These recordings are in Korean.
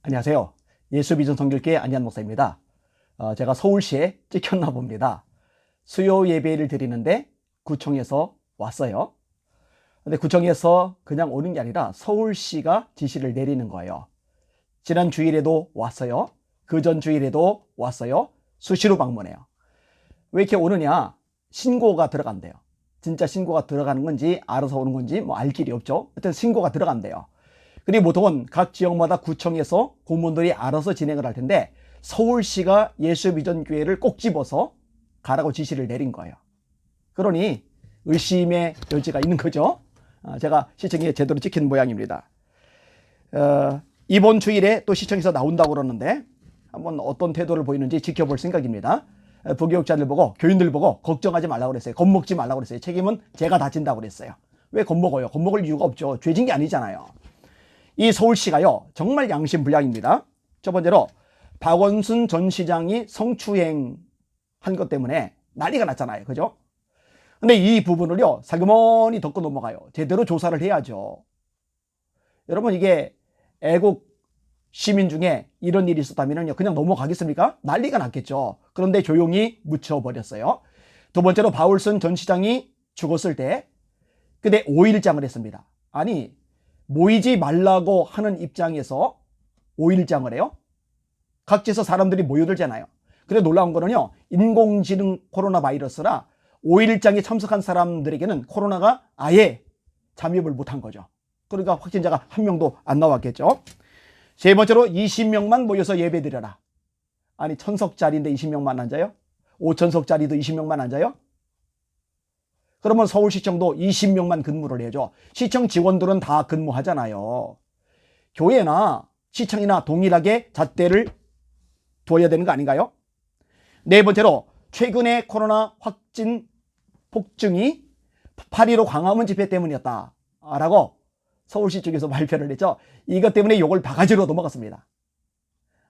안녕하세요. 예수비전 선교교회 안희한 목사입니다. 제가 서울시에 찍혔나 봅니다. 수요 예배를 드리는데 구청에서 왔어요. 근데 구청에서 그냥 오는 게 아니라 서울시가 지시를 내리는 거예요. 지난 주일에도 왔어요. 그전 주일에도 왔어요. 수시로 방문해요. 왜 이렇게 오느냐? 신고가 들어간대요. 진짜 신고가 들어가는 건지 알아서 오는 건지 뭐 알 길이 없죠. 하여튼 신고가 들어간대요. 그리고 보통은 각 지역마다 구청에서 공무원들이 알아서 진행을 할 텐데 서울시가 예수비전교회를 꼭 집어서 가라고 지시를 내린 거예요. 그러니 의심의 여지가 있는 거죠. 제가 시청에 제대로 찍힌 모양입니다. 이번 주일에 또 시청에서 나온다고 그러는데 한번 어떤 태도를 보이는지 지켜볼 생각입니다. 부교육자들 보고 교인들 보고 걱정하지 말라고 그랬어요. 겁먹지 말라고 그랬어요. 책임은 제가 다 진다고 그랬어요. 왜 겁먹어요? 겁먹을 이유가 없죠. 죄진 게 아니잖아요. 이 서울시가요 정말 양심불량입니다. 첫 번째로 박원순 전 시장이 성추행 한 것 때문에 난리가 났잖아요. 그죠? 근데 이 부분을요 살그머니 덮고 넘어가요. 제대로 조사를 해야죠. 여러분, 이게 애국 시민 중에 이런 일이 있었다면요 그냥 넘어가겠습니까? 난리가 났겠죠. 그런데 조용히 묻혀버렸어요. 두 번째로 박원순 전 시장이 죽었을 때 그때 5일장을 했습니다. 아니, 모이지 말라고 하는 입장에서 5일장을 해요? 각지에서 사람들이 모여들잖아요. 근데 놀라운 거는요, 인공지능 코로나 바이러스라 5일장에 참석한 사람들에게는 코로나가 아예 잠입을 못한 거죠. 그러니까 확진자가 한 명도 안 나왔겠죠. 세 번째로 20명만 모여서 예배 드려라. 아니, 1000석짜리인데 20명만 앉아요? 5000석짜리도 20명만 앉아요? 그러면 서울시청도 20명만 근무를 해야죠. 시청 직원들은 다 근무하잖아요. 교회나 시청이나 동일하게 잣대를 두어야 되는 거 아닌가요? 네 번째로 최근에 코로나 확진 폭증이 8.15 광화문 집회 때문이었다라고 서울시 쪽에서 발표를 했죠. 이것 때문에 욕을 바가지로 넘어갔습니다.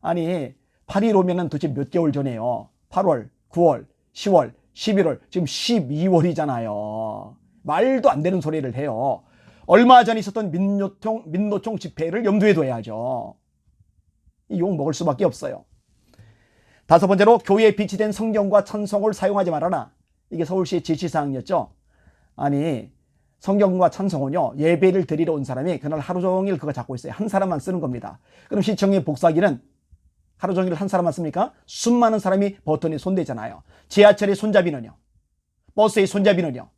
아니, 8.15면은 도대체 몇 개월 전에요. 8월, 9월, 10월, 11월, 지금 12월이잖아요. 말도 안 되는 소리를 해요. 얼마 전에 있었던 민노총 집회를 염두에 둬야죠. 이 욕 먹을 수밖에 없어요. 다섯 번째로 교회에 비치된 성경과 찬송을 사용하지 말아라. 이게 서울시의 지시사항이었죠. 아니, 성경과 찬송은요 예배를 드리러 온 사람이 그날 하루 종일 그거 잡고 있어요. 한 사람만 쓰는 겁니다. 그럼 시청의 복사기는 하루 종일 한 사람만 씁니까? 수많은 사람이 버튼에 손대잖아요. 지하철의 손잡이는요, 버스의 손잡이는요,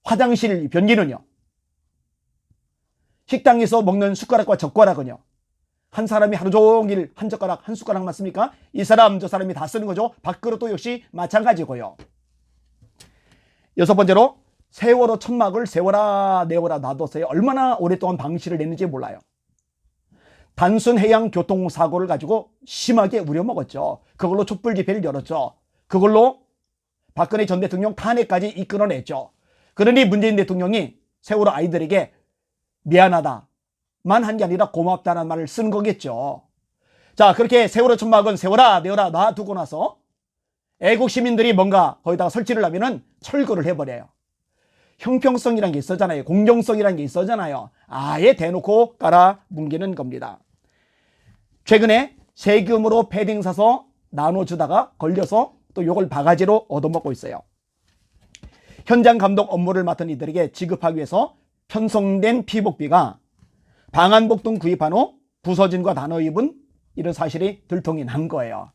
화장실 변기는요, 식당에서 먹는 숟가락과 젓가락은요, 한 사람이 하루 종일 한 젓가락 한 숟가락만 씁니까? 이 사람 저 사람이 다 쓰는 거죠. 밥그릇도 역시 마찬가지고요. 여섯 번째로 세월호 천막을 세워라 내워라 놔뒀어요. 얼마나 오랫동안 방치를 했는지 몰라요. 단순 해양 교통사고를 가지고 심하게 우려먹었죠. 그걸로 촛불 집회를 열었죠. 그걸로 박근혜 전 대통령 탄핵까지 이끌어냈죠. 그러니 문재인 대통령이 세월호 아이들에게 미안하다 만 한 게 아니라 고맙다는 말을 쓴 거겠죠. 자, 그렇게 세월호 천막은 세워라 내워라 놔두고 나서 애국 시민들이 뭔가 거기다가 설치를 하면은 철거를 해버려요. 형평성이란 게 있었잖아요. 공정성이란 게 있었잖아요. 아예 대놓고 깔아뭉개는 겁니다. 최근에 세금으로 패딩 사서 나눠주다가 걸려서 또 이걸 바가지로 얻어먹고 있어요. 현장 감독 업무를 맡은 이들에게 지급하기 위해서 편성된 피복비가 방한복 등 구입한 후 부서진과 나눠 입은 이런 사실이 들통이 난 거예요.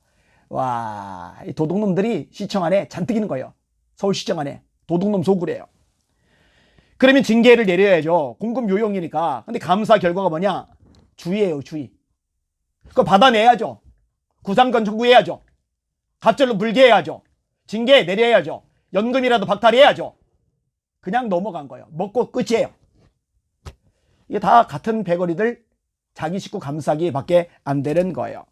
와, 이 도둑놈들이 시청 안에 잔뜩 있는 거예요. 서울시청 안에 도둑놈 소굴이에요. 그러면 징계를 내려야죠. 공급 요용이니까. 근데 감사 결과가 뭐냐? 주의예요, 주의. 그거 받아내야죠. 구상권 청구해야죠. 갑절로 불개해야죠. 징계 내려야죠. 연금이라도 박탈해야죠. 그냥 넘어간 거예요. 먹고 끝이에요. 이게 다 같은 배거리들 자기 식구 감싸기 밖에 안 되는 거예요.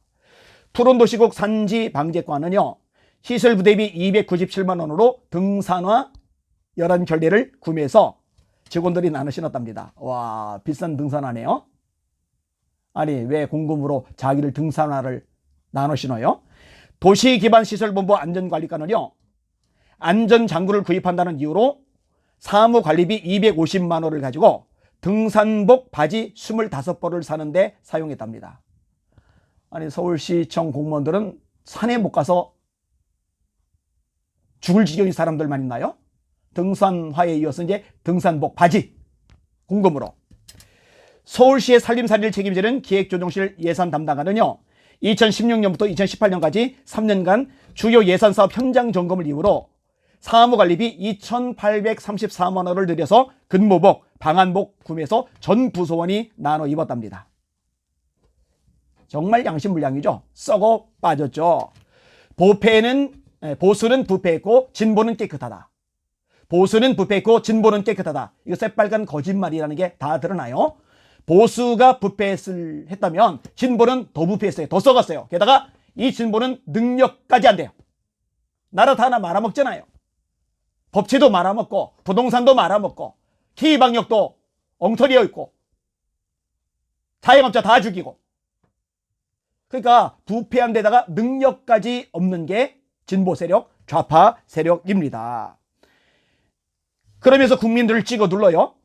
푸른도시국 산지방재과는요 시설부대비 297만 원으로 등산화 11켤레를 구매해서 직원들이 나눠 신었답니다. 와, 비싼 등산화네요. 아니, 왜 공금으로 자기를 등산화를 나눠 신어요? 도시기반시설본부 안전관리과는요 안전장구를 구입한다는 이유로 사무관리비 250만 원을 가지고 등산복 바지 25벌을 사는데 사용했답니다. 아니 서울시청 공무원들은 산에 못 가서 죽을 지경인 사람들만 있나요? 등산화에 이어서 이제 등산복 바지 공금으로. 서울시의 살림살이를 책임지는 기획조정실 예산 담당관은요, 2016년부터 2018년까지 3년간 주요 예산사업 현장 점검을 이유로 사무관리비 2,834만 원을 들여서 근무복, 방한복 구매해서 전 부서원이 나눠 입었답니다. 정말 양심불량이죠. 썩어 빠졌죠. 보수는 부패했고 진보는 깨끗하다. 보수는 부패했고 진보는 깨끗하다. 이거 새빨간 거짓말이라는 게 다 드러나요. 보수가 부패했다면 진보는 더 부패했어요. 더 썩었어요. 게다가 이 진보는 능력까지 안 돼요. 나라 다 하나 말아먹잖아요. 법치도 말아먹고 부동산도 말아먹고 기방역도 엉터리여 있고 자영업자 다 죽이고. 그러니까 부패한 데다가 능력까지 없는 게 진보 세력, 좌파 세력입니다. 그러면서 국민들을 찍어 눌러요.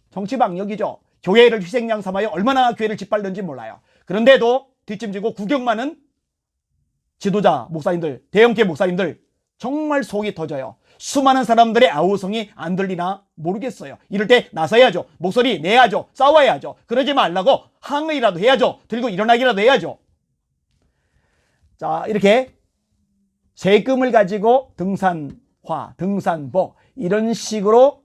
정치방역이죠. 교회를 희생양 삼아요. 얼마나 교회를 짓밟는지 몰라요. 그런데도 뒷짐지고 구경만은 지도자 목사님들, 대형교 목사님들 정말 속이 터져요. 수많은 사람들의 아우성이 안 들리나 모르겠어요. 이럴 때 나서야죠. 목소리 내야죠. 싸워야죠. 그러지 말라고 항의라도 해야죠. 들고 일어나기라도 해야죠. 자, 이렇게 세금을 가지고 등산화, 등산복 이런 식으로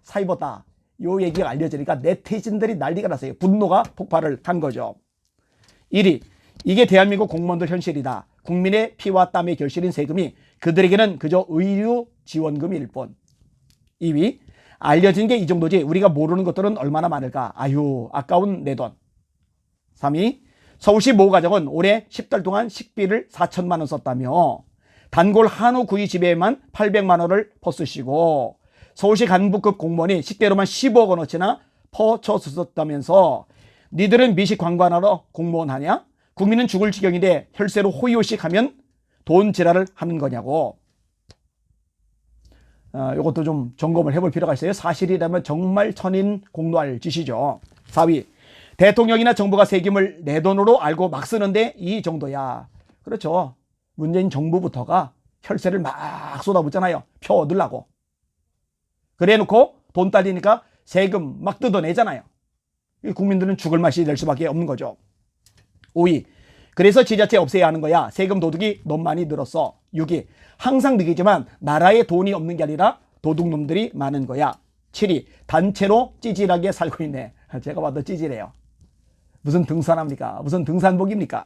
사입었다. 요 얘기가 알려지니까 네티즌들이 난리가 났어요. 분노가 폭발을 한 거죠. 1위, 이게 대한민국 공무원들 현실이다. 국민의 피와 땀의 결실인 세금이 그들에게는 그저 의료 지원금일 뿐. 2위, 알려진 게 이 정도지 우리가 모르는 것들은 얼마나 많을까. 아유, 아까운 내 돈. 3위, 서울시 모 가정은 올해 10달 동안 식비를 4천만 원 썼다며 단골 한우 구이 집에만 800만 원을 퍼쓰시고 서울시 간부급 공무원이 식대로만 15억 원어치나 퍼쳐 썼다면서 니들은 미식 관광하러 공무원 하냐? 국민은 죽을 지경인데 혈세로 호의호식 하면 돈 지랄을 하는 거냐고. 이것도 좀 점검을 해볼 필요가 있어요. 사실이라면 정말 천인 공노할 짓이죠. 4위, 대통령이나 정부가 세금을 내 돈으로 알고 막 쓰는데 이 정도야. 그렇죠. 문재인 정부부터가 혈세를 막 쏟아붓잖아요. 표 얻으려고. 그래 놓고 돈 딸리니까 세금 막 뜯어내잖아요. 국민들은 죽을 맛이 될 수밖에 없는 거죠. 5위, 그래서 지자체 없애야 하는 거야. 세금 도둑이 너무 많이 늘었어. 6위, 항상 느끼지만 나라에 돈이 없는 게 아니라 도둑놈들이 많은 거야. 7위, 단체로 찌질하게 살고 있네. 제가 봐도 찌질해요. 무슨 등산합니까? 무슨 등산복입니까?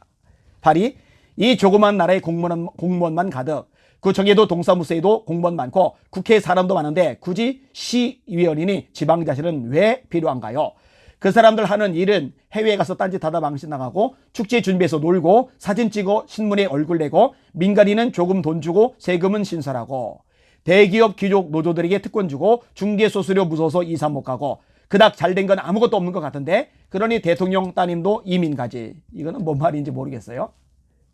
8위, 이 조그만 나라에 공무원만 가득. 구청에도 동사무소에도 공무원 많고 국회에 사람도 많은데 굳이 시의원이니 지방자치는 왜 필요한가요? 그 사람들 하는 일은 해외에 가서 딴짓하다 망신 나가고 축제 준비해서 놀고 사진 찍어 신문에 얼굴 내고 민간인은 조금 돈 주고 세금은 신설하고 대기업 귀족 노조들에게 특권 주고 중개소수료 무서워서 이사 못 가고 그닥 잘된 건 아무것도 없는 것 같은데 그러니 대통령 따님도 이민 가지. 이거는 뭔 말인지 모르겠어요.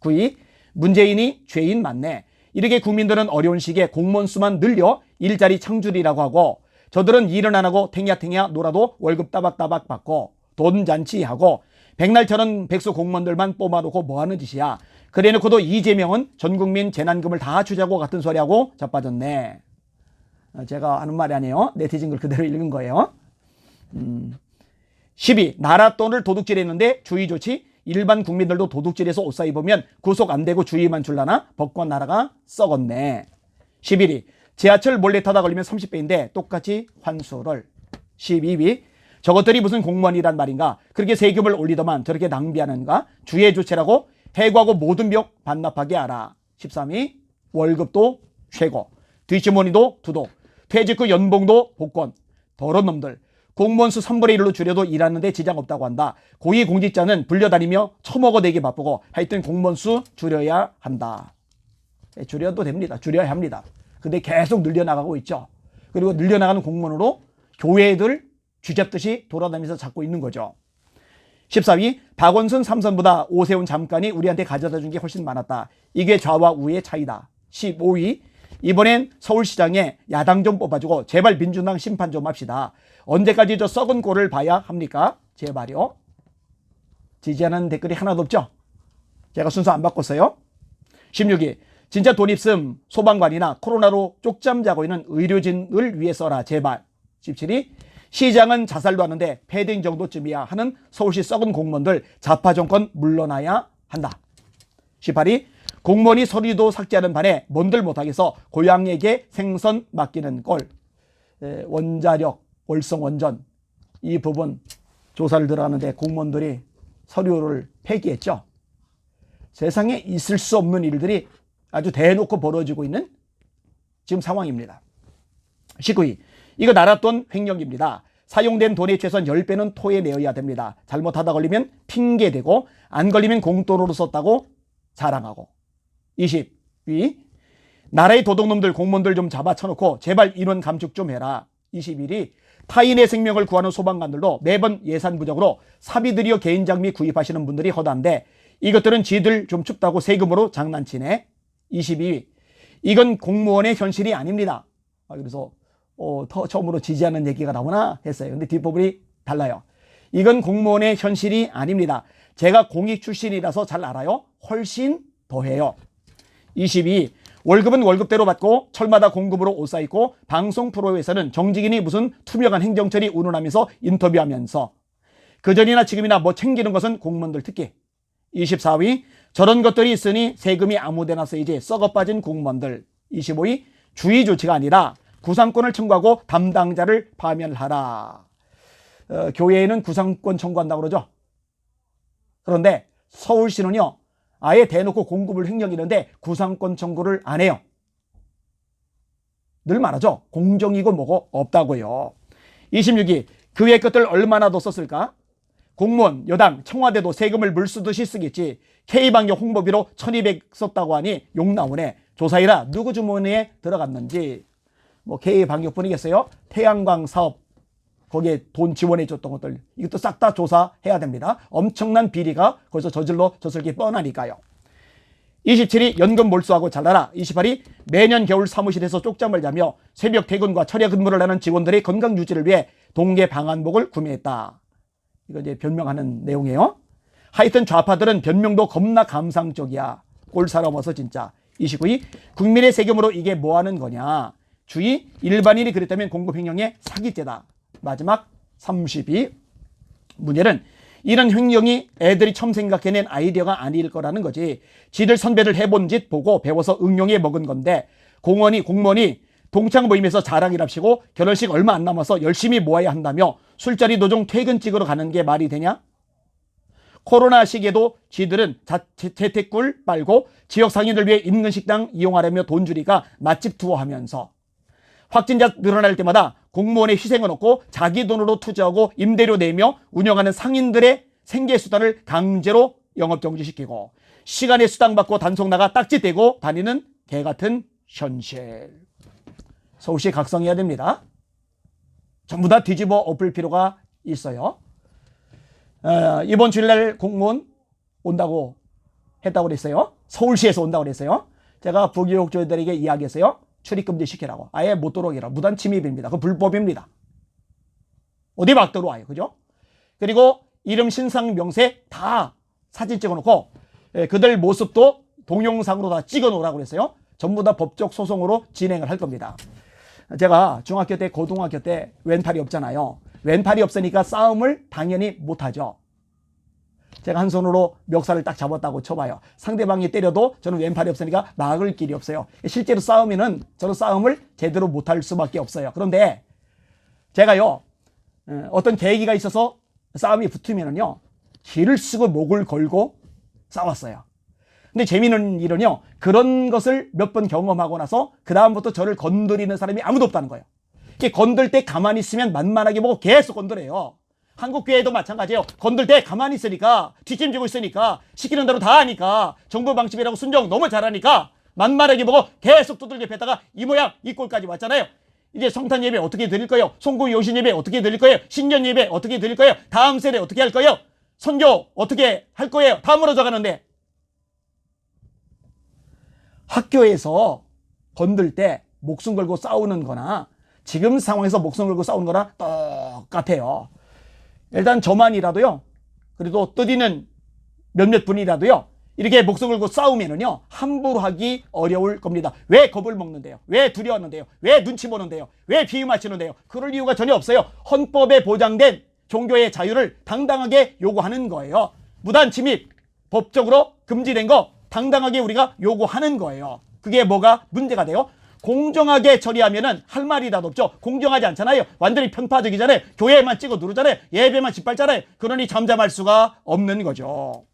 9위, 문재인이 죄인 맞네. 이렇게 국민들은 어려운 시기에 공무원 수만 늘려 일자리 창출이라고 하고 저들은 일은 안 하고 탱야탱야 놀아도 월급 따박따박 받고 돈 잔치하고 백날처럼 백수 공무원들만 뽑아놓고 뭐하는 짓이야. 그래놓고도 이재명은 전국민 재난금을 다 주자고 같은 소리하고 자빠졌네. 제가 하는 말이 아니에요. 네티즌 글 그대로 읽은 거예요. 10위, 나라 돈을 도둑질했는데 주의 좋지? 일반 국민들도 도둑질해서 옷 사 입으면 구속 안 되고 주의만 줄라나? 법권 나라가 썩었네. 11위, 지하철 몰래 타다 걸리면 30배인데 똑같이 환수를. 12위, 저것들이 무슨 공무원이란 말인가? 그렇게 세금을 올리더만 저렇게 낭비하는가? 주의 주체라고 해고하고 모든 벽 반납하게 하라. 13위, 월급도 최고, 뒷주머니도 두둑, 퇴직 후 연봉도 복권. 더러운 놈들. 공무원 수 3분의 1로 줄여도 일하는데 지장 없다고 한다. 고위공직자는 불려다니며 처먹어내기 바쁘고 하여튼 공무원 수 줄여야 한다. 줄여도 됩니다. 줄여야 합니다. 근데 계속 늘려나가고 있죠. 그리고 늘려나가는 공무원으로 교회들 쥐잡듯이 돌아다니면서 잡고 있는 거죠. 14위, 박원순 삼선보다 오세훈 잠깐이 우리한테 가져다 준 게 훨씬 많았다. 이게 좌와 우의 차이다. 15위, 이번엔 서울시장에 야당 좀 뽑아주고 제발 민주당 심판 좀 합시다. 언제까지 저 썩은 꼴을 봐야 합니까? 제발요. 지지하는 댓글이 하나도 없죠? 제가 순서 안 바꿨어요. 16위. 진짜 돈 있음 소방관이나 코로나로 쪽잠 자고 있는 의료진을 위해 써라 제발. 17위. 시장은 자살도 하는데 패딩 정도쯤이야 하는 서울시 썩은 공무원들 좌파 정권 물러나야 한다. 18위. 공무원이 서류도 삭제하는 반에 뭔들 못하겠어 고향에게 생선 맡기는 꼴. 원자력 월성원전 이 부분 조사를 들어가는데 공무원들이 서류를 폐기했죠. 세상에 있을 수 없는 일들이 아주 대놓고 벌어지고 있는 지금 상황입니다. 19위. 이거 나라 돈 횡령입니다. 사용된 돈의 최소한 10배는 토해내어야 됩니다. 잘못하다 걸리면 핑계대고 안 걸리면 공돈으로 썼다고 자랑하고. 20위. 나라의 도둑놈들 공무원들 좀 잡아쳐놓고 제발 인원 감축 좀 해라. 21위. 타인의 생명을 구하는 소방관들도 매번 예산 부족으로 사비 들여 개인 장비 구입하시는 분들이 허다한데 이것들은 지들 좀 춥다고 세금으로 장난치네. 22위. 이건 공무원의 현실이 아닙니다. 그래서 처음으로 지지하는 얘기가 나오나 했어요. 근데 뒷부분이 달라요. 이건 공무원의 현실이 아닙니다. 제가 공익 출신이라서 잘 알아요. 훨씬 더해요. 22위. 월급은 월급대로 받고 철마다 공급으로 옷 사입고 방송 프로에서는 정직인이 무슨 투명한 행정처리 운운하면서 인터뷰하면서 그전이나 지금이나 뭐 챙기는 것은 공무원들 특기. 24위. 저런 것들이 있으니 세금이 아무데나 쓰이지 썩어 빠진 공무원들. 25위. 주의 조치가 아니라 구상권을 청구하고 담당자를 파면하라. 교회에는 구상권 청구한다고 그러죠. 그런데 서울시는요. 아예 대놓고 공급을 횡령이는데 구상권 청구를 안 해요. 늘 말하죠. 공정이고 뭐고 없다고요. 26위. 그 외의 것들 얼마나 더 썼을까? 공무원, 여당, 청와대도 세금을 물쓰듯이 쓰겠지. K방역 홍보비로 1200 썼다고 하니 욕 나오네. 조사해라. 누구 주머니에 들어갔는지. 뭐 K방역뿐이겠어요? 태양광 사업 거기에 돈 지원해 줬던 것들 이것도 싹 다 조사해야 됩니다. 엄청난 비리가 거기서 저질러졌을 게 뻔하니까요. 27위. 연금 몰수하고 잘라라. 28위. 매년 겨울 사무실에서 쪽잠을 자며 새벽 퇴근과 철야 근무를 하는 직원들의 건강 유지를 위해 동계 방한복을 구매했다. 이거 이제 변명하는 내용이에요. 하여튼 좌파들은 변명도 겁나 감상적이야. 꼴 사람어서 진짜. 29위. 국민의 세금으로 이게 뭐 하는 거냐. 주의. 일반인이 그랬다면 공급횡령의 사기죄다. 마지막 30위. 문제는 이런 횡령이 애들이 처음 생각해낸 아이디어가 아닐 거라는 거지. 지들 선배들 해본 짓 보고 배워서 응용해 먹은 건데 공무원이 동창 모임에서 자랑이랍시고 결혼식 얼마 안 남아서 열심히 모아야 한다며 술자리 도중 퇴근 찍으러 가는 게 말이 되냐? 코로나 시기에도 지들은 재택꿀 빨고 지역 상인들 위해 인근 식당 이용하려며 돈 줄이가 맛집 투어하면서 확진자 늘어날 때마다 공무원의 희생은 없고 자기 돈으로 투자하고 임대료 내며 운영하는 상인들의 생계수단을 강제로 영업정지시키고 시간에 수당받고 단속 나가 딱지떼고 다니는 개같은 현실. 서울시 각성해야 됩니다. 전부 다 뒤집어 엎을 필요가 있어요. 이번 주일날 공무원 온다고 했다고 그랬어요. 서울시에서 온다고 그랬어요. 제가 부교육자들에게 이야기했어요. 출입금지 시키라고. 아예 못 들어오게라. 무단 침입입니다. 그건 불법입니다. 어디 막 들어와요. 그죠? 그리고 이름, 신상, 명세 다 사진 찍어놓고 그들 모습도 동영상으로 다 찍어놓으라고 그랬어요. 전부 다 법적 소송으로 진행을 할 겁니다. 제가 중학교 때, 고등학교 때 왼팔이 없잖아요. 왼팔이 없으니까 싸움을 당연히 못하죠. 제가 한 손으로 멱살을 딱 잡았다고 쳐봐요. 상대방이 때려도 저는 왼팔이 없으니까 막을 길이 없어요. 실제로 싸우면은 저는 싸움을 제대로 못할 수밖에 없어요. 그런데 제가요, 어떤 계기가 있어서 싸움이 붙으면은요, 기를 쓰고 목을 걸고 싸웠어요. 근데 재미있는 일은요, 그런 것을 몇 번 경험하고 나서 그다음부터 저를 건드리는 사람이 아무도 없다는 거예요. 이렇게 건들 때 가만히 있으면 만만하게 보고 계속 건드려요. 한국교회도 마찬가지예요. 건들 때 가만히 있으니까, 뒷짐지고 있으니까, 시키는 대로 다 하니까, 정부 방침이라고 순종 너무 잘하니까 만만하게 보고 계속 두들겨 팼다가 이 모양 이 꼴까지 왔잖아요. 이제 성탄 예배 어떻게 드릴 거예요? 송구 요신 예배 어떻게 드릴 거예요? 신년 예배 어떻게 드릴 거예요? 다음 세대 어떻게 할 거예요? 선교 어떻게 할 거예요? 다 무너져 가는데. 학교에서 건들 때 목숨 걸고 싸우는 거나 지금 상황에서 목숨 걸고 싸우는 거나 똑같아요. 일단 저만이라도요, 그래도 뜻 있는 몇몇 분이라도요, 이렇게 목숨 걸고 싸우면은요, 함부로 하기 어려울 겁니다. 왜 겁을 먹는데요? 왜 두려워하는데요? 왜 눈치 보는데요? 왜 비유 맞추는데요? 그럴 이유가 전혀 없어요. 헌법에 보장된 종교의 자유를 당당하게 요구하는 거예요. 무단 침입, 법적으로 금지된 거 당당하게 우리가 요구하는 거예요. 그게 뭐가 문제가 돼요? 공정하게 처리하면은 할 말이라도 없죠. 공정하지 않잖아요. 완전히 편파적이잖아요. 교회만 찍어 누르잖아요. 예배만 짓밟잖아요. 그러니 잠잠할 수가 없는 거죠.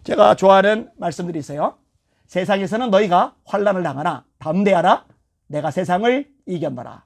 제가 좋아하는 말씀들이 있어요. 세상에서는 너희가 환난을 당하나 담대하라. 내가 세상을 이겼노라.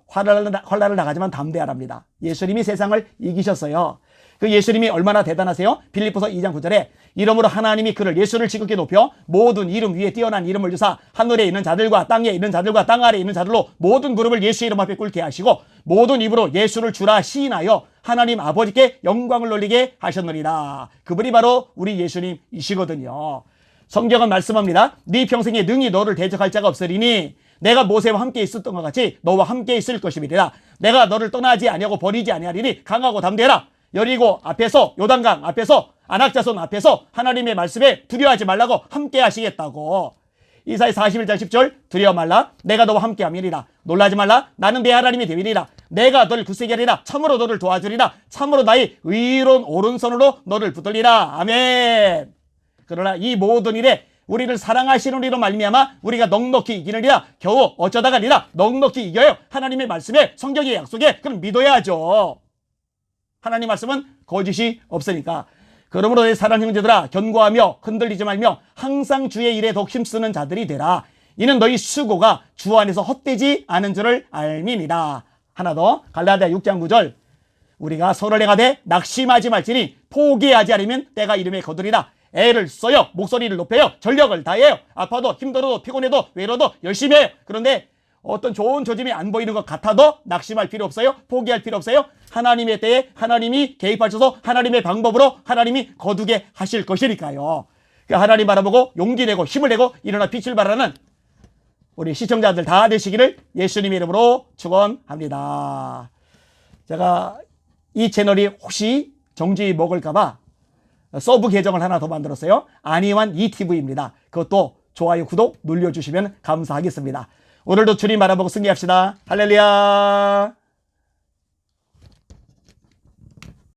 환난을 당하지만 담대하랍니다. 예수님이 세상을 이기셨어요. 그 예수님이 얼마나 대단하세요? 빌립보서 2장 9절에 이러므로 하나님이 그를 예수를 지극히 높여 모든 이름 위에 뛰어난 이름을 주사 하늘에 있는 자들과 땅에 있는 자들과 땅 아래에 있는 자들로 모든 무릎을 예수 이름 앞에 꿇게 하시고 모든 입으로 예수를 주라 시인하여 하나님 아버지께 영광을 돌리게 하셨느니라. 그분이 바로 우리 예수님이시거든요. 성경은 말씀합니다. 네 평생에 능히 너를 대적할 자가 없으리니 내가 모세와 함께 있었던 것 같이 너와 함께 있을 것임이니라. 내가 너를 떠나지 아니하고 버리지 아니하리니 강하고 담대하라. 여리고 앞에서 요단강 앞에서 안악자손 앞에서 하나님의 말씀에 두려워하지 말라고 함께 하시겠다고. 이사야 41장 10절 두려워 말라 내가 너와 함께 함이니라. 놀라지 말라 나는 내 하나님이 되리라. 내가 너를 굳세게 하리라. 참으로 너를 도와주리라. 참으로 나의 의로운 오른손으로 너를 붙들리라. 아멘. 그러나 이 모든 일에 우리를 사랑하시는 이로 말미암아 우리가 넉넉히 이기느니라. 겨우 어쩌다가 아니라 넉넉히 이겨요. 하나님의 말씀에 성경의 약속에 그럼 믿어야죠. 하나님 말씀은 거짓이 없으니까. 그러므로 내 사랑하는 형제들아 견고하며 흔들리지 말며 항상 주의 일에 더욱 힘쓰는 자들이 되라. 이는 너희 수고가 주 안에서 헛되지 않은 줄을 알미니라. 하나 더 갈라디아 6장 9절 우리가 서로 행하되 낙심하지 말지니 포기하지 않으면 때가 이름에 거두리라. 애를 써요. 목소리를 높여요. 전력을 다해요. 아파도 힘들어도 피곤해도 외로워도 열심히 해요. 그런데 어떤 좋은 조짐이 안 보이는 것 같아도 낙심할 필요 없어요. 포기할 필요 없어요. 하나님의 때에 하나님이 개입하셔서 하나님의 방법으로 하나님이 거두게 하실 것이니까요. 하나님 바라보고 용기 내고 힘을 내고 일어나 빛을 발하는 우리 시청자들 다 되시기를 예수님의 이름으로 축원합니다. 제가 이 채널이 혹시 정지 먹을까봐 서브 계정을 하나 더 만들었어요. 안희환 ETV입니다. 그것도 좋아요, 구독 눌러주시면 감사하겠습니다. 오늘도 주님 바라보고 승리합시다. 할렐루야.